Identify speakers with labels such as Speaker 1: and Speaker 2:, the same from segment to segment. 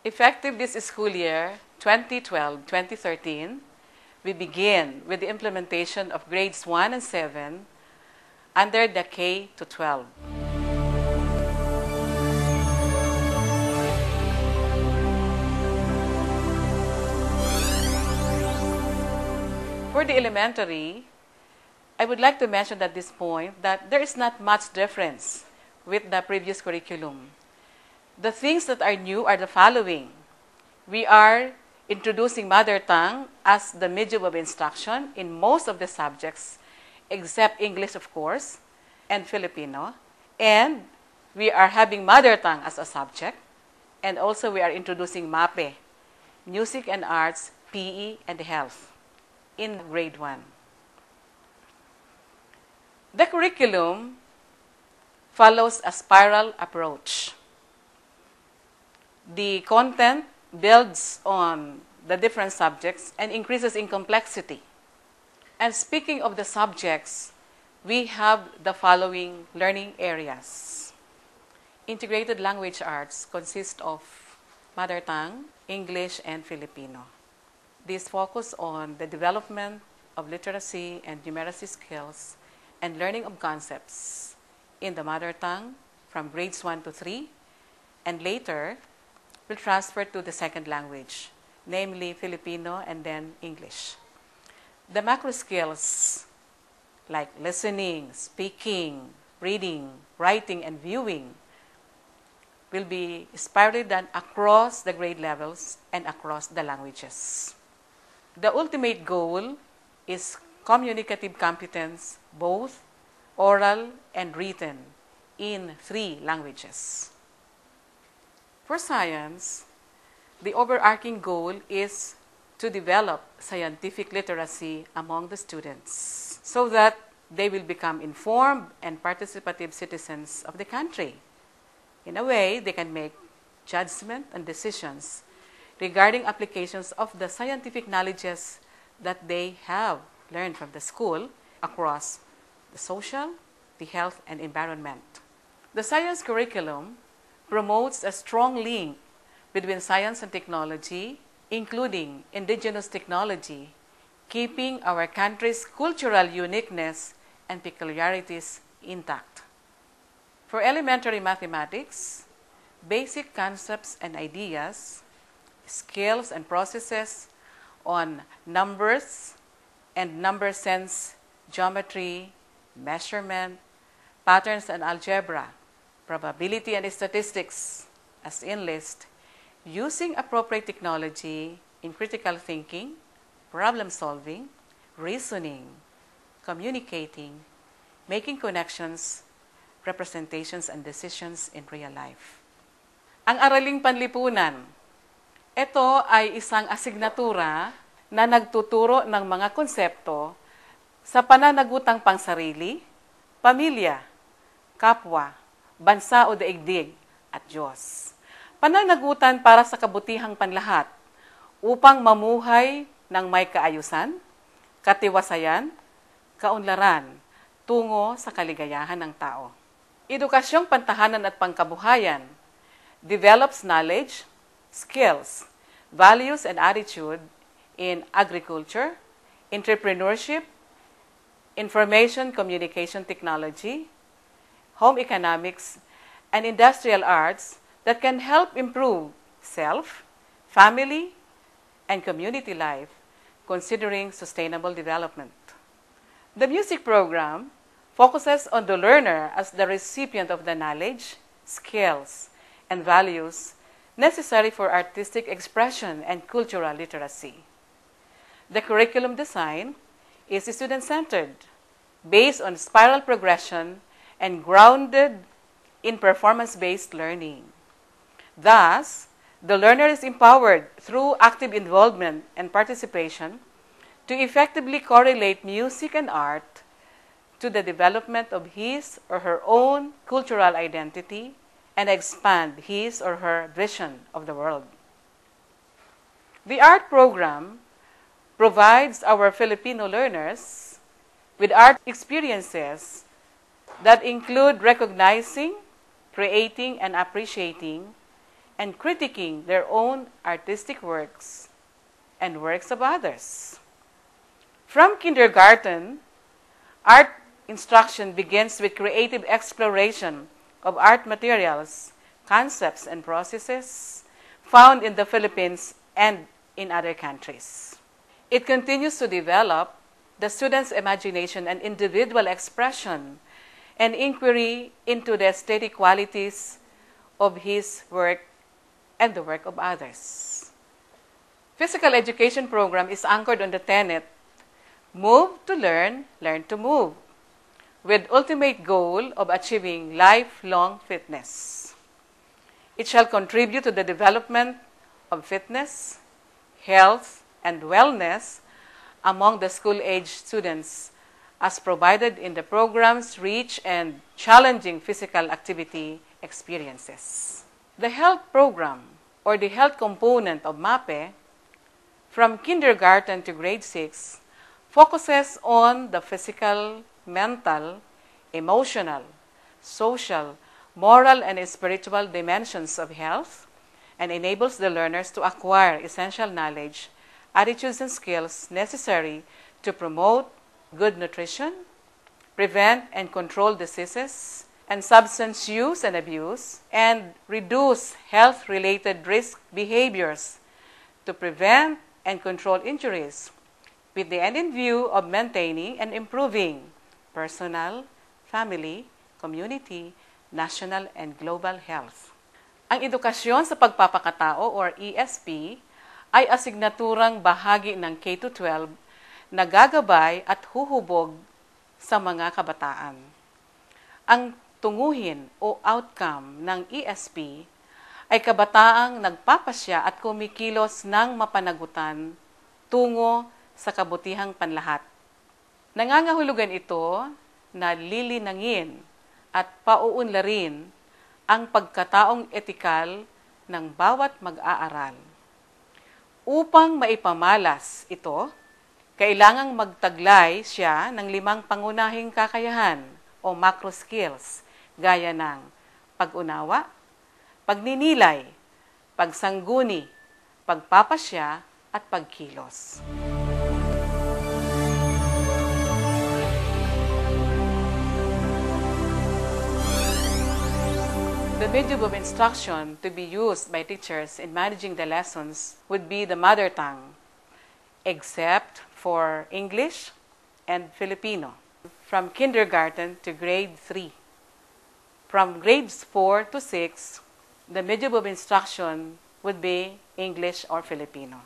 Speaker 1: Effective this school year, 2012-2013, we begin with the implementation of grades 1 and 7 under the K-12. For the elementary, I would like to mention at this point that there is not much difference with the previous curriculum. The things that are new are the following. We are introducing mother tongue as the medium of instruction in most of the subjects, except English, of course, and Filipino. And we are having mother tongue as a subject. And also we are introducing MAPE, Music and Arts, PE, and Health, in grade 1. The curriculum follows a spiral approach. The content builds on the different subjects and increases in complexity. And speaking of the subjects, we have the following learning areas. Integrated language arts consist of mother tongue, English, and Filipino. These focus on the development of literacy and numeracy skills and learning of concepts in the mother tongue from grades 1 to 3, and later will transfer to the second language, namely Filipino and then English. The macro skills like listening, speaking, reading, writing, and viewing will be spirally done across the grade levels and across the languages. The ultimate goal is communicative competence, both oral and written, in 3 languages. For science, the overarching goal is to develop scientific literacy among the students so that they will become informed and participative citizens of the country. In a way, they can make judgment and decisions regarding applications of the scientific knowledges that they have learned from the school across the social, the health, and environment. The science curriculum promotes a strong link between science and technology, including indigenous technology, keeping our country's cultural uniqueness and peculiarities intact. For elementary mathematics, basic concepts and ideas, skills and processes on numbers and number sense, geometry, measurement, patterns and algebra, probability and statistics as INLIST, using appropriate technology in critical thinking, problem solving, reasoning, communicating, making connections, representations, and decisions in real life. Ang araling panlipunan, ito ay isang asignatura na nagtuturo ng mga konsepto sa pananagutang pangsarili, pamilya, kapwa, bansa o daigdig, at Diyos. Pananagutan para sa kabutihang panlahat upang mamuhay ng may kaayusan, katiwasayan, kaunlaran, tungo sa kaligayahan ng tao. Edukasyong pantahanan at pangkabuhayan develops knowledge, skills, values, and attitude in agriculture, entrepreneurship, information communication technology, home economics, and industrial arts that can help improve self, family, and community life, considering sustainable development. The music program focuses on the learner as the recipient of the knowledge, skills, and values necessary for artistic expression and cultural literacy. The curriculum design is student-centered, based on spiral progression and grounded in performance-based learning. Thus, the learner is empowered through active involvement and participation to effectively correlate music and art to the development of his or her own cultural identity and expand his or her vision of the world. The art program provides our Filipino learners with art experiences that include recognizing, creating, and appreciating and critiquing their own artistic works and works of others. From kindergarten, art instruction begins with creative exploration of art materials, concepts, and processes found in the Philippines and in other countries. It continues to develop the student's imagination and individual expression and inquiry into the aesthetic qualities of his work and the work of others. Physical education program is anchored on the tenet, move to learn, learn to move, with ultimate goal of achieving lifelong fitness. It shall contribute to the development of fitness, health, and wellness among the school-age students as provided in the program's rich and challenging physical activity experiences. The health program, or the health component of MAPE, from kindergarten to grade 6, focuses on the physical, mental, emotional, social, moral, and spiritual dimensions of health and enables the learners to acquire essential knowledge, attitudes, and skills necessary to promote good nutrition, prevent and control diseases and substance use and abuse, and reduce health-related risk behaviors to prevent and control injuries, with the end in view of maintaining and improving personal, family, community, national, and global health. Ang edukasyon sa pagpapakatao or ESP ay asignaturang bahagi ng K-12 na gagabay at huhubog sa mga kabataan. Ang tunguhin o outcome ng ESP ay kabataang nagpapasya at kumikilos ng mapanagutan tungo sa kabutihang panlahat. Nangangahulugan ito na lilinangin at pauunlarin ang pagkataong etikal ng bawat mag-aaral. Upang maipamalas ito, kailangang magtaglay siya ng 5 pangunahing kakayahan o macro skills gaya ng pag-unawa, pagninilay, pagsangguni, pagpapasya, at pagkilos. The medium of instruction to be used by teachers in managing the lessons would be the mother tongue, except for English and Filipino, from kindergarten to grade 3. From grades 4 to 6, the medium of instruction would be English or Filipino.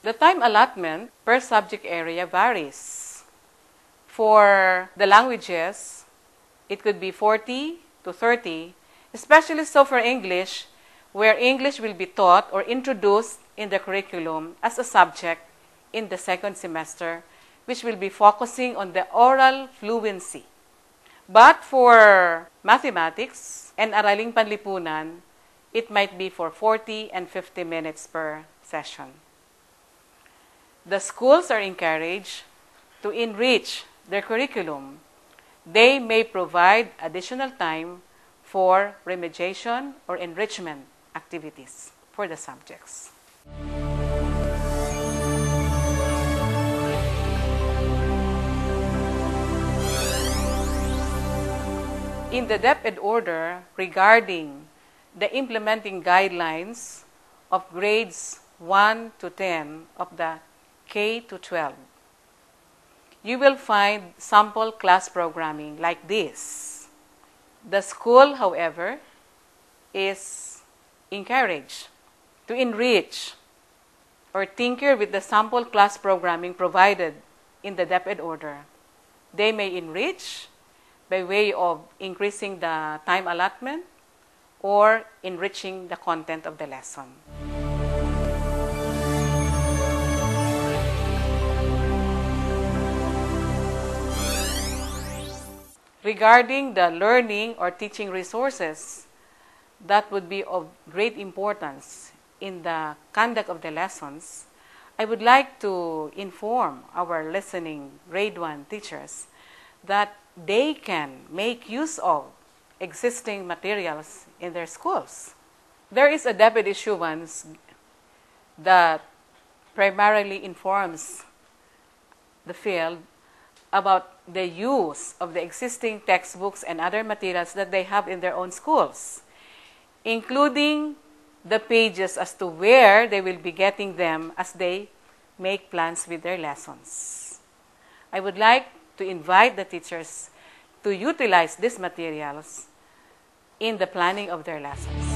Speaker 1: The time allotment per subject area varies. For the languages, it could be 40 to 30, especially so for English, where English will be taught or introduced in the curriculum as a subject in the second semester, which will be focusing on the oral fluency. But for mathematics and Araling Panlipunan, it might be for 40 and 50 minutes per session. The schools are encouraged to enrich their curriculum. They may provide additional time for remediation or enrichment activities for the subjects. In the DepEd order regarding the implementing guidelines of grades 1 to 10 of the K-12, you will find sample class programming like this. The school, however, is encouraged to enrich or tinker with the sample class programming provided in the DepEd order. They may enrich by way of increasing the time allotment or enriching the content of the lesson. Regarding the learning or teaching resources that would be of great importance in the conduct of the lessons, I would like to inform our listening grade 1 teachers that they can make use of existing materials in their schools. There is a DepEd issuance that primarily informs the field about the use of the existing textbooks and other materials that they have in their own schools, including the pages as to where they will be getting them as they make plans with their lessons. I would like to invite the teachers to utilize these materials in the planning of their lessons.